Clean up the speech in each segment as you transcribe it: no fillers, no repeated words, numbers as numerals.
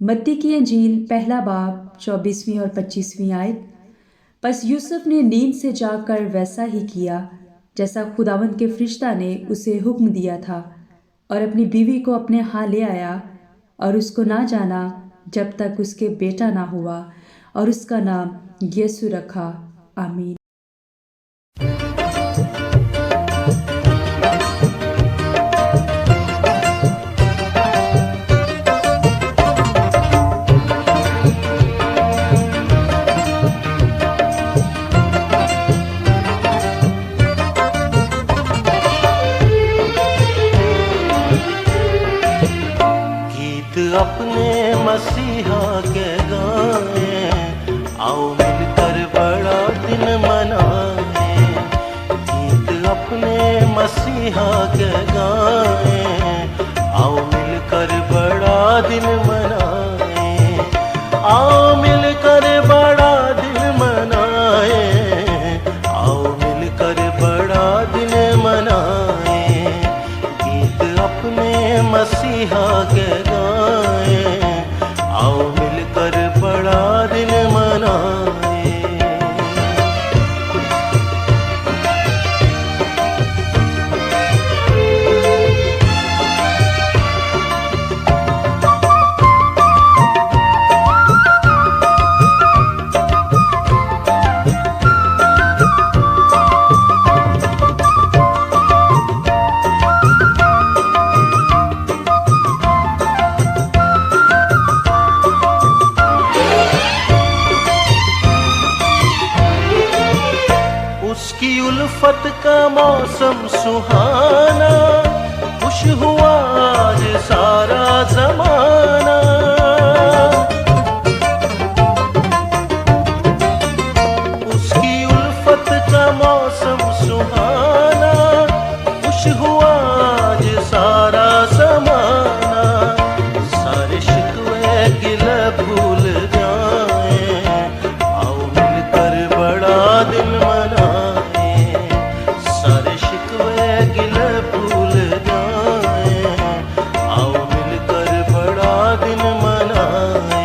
मत्ती की अंजील पहला बाब 24वीं और 25वीं आयत। बस यूसुफ ने नींद से जागकर वैसा ही किया जैसा खुदावंद के फरिश्ता ने उसे हुक्म दिया था, और अपनी बीवी को अपने यहाँ ले आया और उसको ना जाना जब तक उसके बेटा ना हुआ, और उसका नाम यीशु रखा। आमीन। अपने मसीहा के गाए, आओ मिलकर बड़ा दिन मनाए। गीत अपने मसीहा के गाए, आओ मिलकर बड़ा दिन मनाए। आओ मिलकर बड़ा दिन मनाए, आओ मिलकर बड़ा दिन मनाए। गीत अपने मसीहा के आओ मिलकर बड़ा दिन मनाए। उसकी उल्फत का मौसम सुहाना, खुश हुआ आज सारा जमाना। उसकी उल्फत का मौसम सुहाना, खुश हुआ आज सारा जमाना। सारे शिकवे गिले भूल जाए, आओ मिलकर बड़ा दिन मनाए। सारे शिकवे गिले भूल जाए, आओ मिलकर बड़ा दिन मनाए।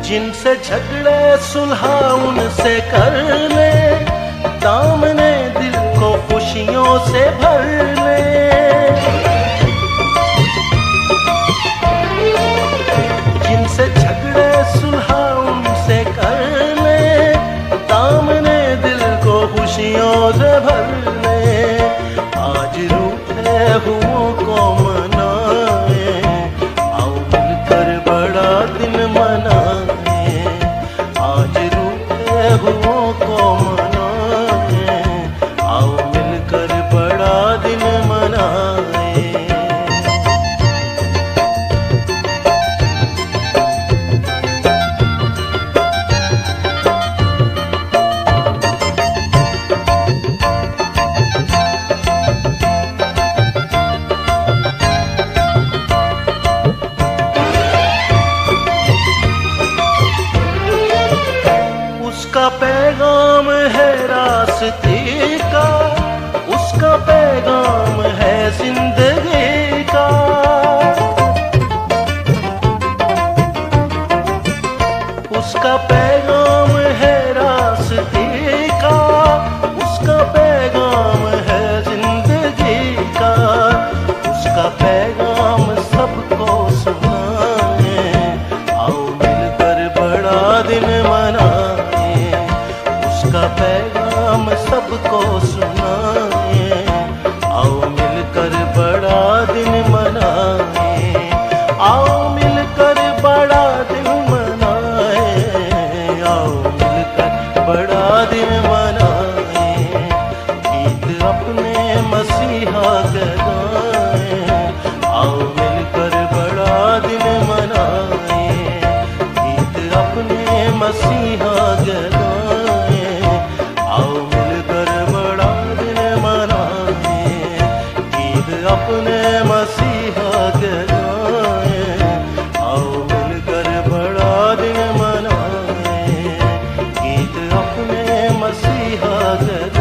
जिनसे झगड़े सुलहा उनसे कर ले, दामने दिल को खुशियों से भर ले। जिनसे झगड़े सुलहा उनसे कर ले, दामने दिल को खुशियों से भर ले। आज रूठे हुओं को मनाए, आओ मिलकर बड़ा दिन मनाए। आज रूठे हुओं को मनाए, आओ मिलकर बड़ा दिन मनाए। उसका पैगाम है रास्ते का, उसका पैगाम है जिंदगी का। उसका पैगाम है रास्ते का, उसका पैगाम है जिंदगी का। उसका पैगाम सबको सुनाए, आओ मिलकर बड़ा दिन मनाए। उसका पैगाम सबको सुनाए, आओ मिलकर बड़ा दिन मनाए। आओ मिलकर बड़ा दिन मनाए, आओ मिलकर बड़ा दिन मनाए। गीत अपने मसीहा के गाए, आओ मिलकर बड़ा दिन मनाए। गीत अपने मसीहा के गाए, आओ मिलकर बड़ा दिन मनाए। अगर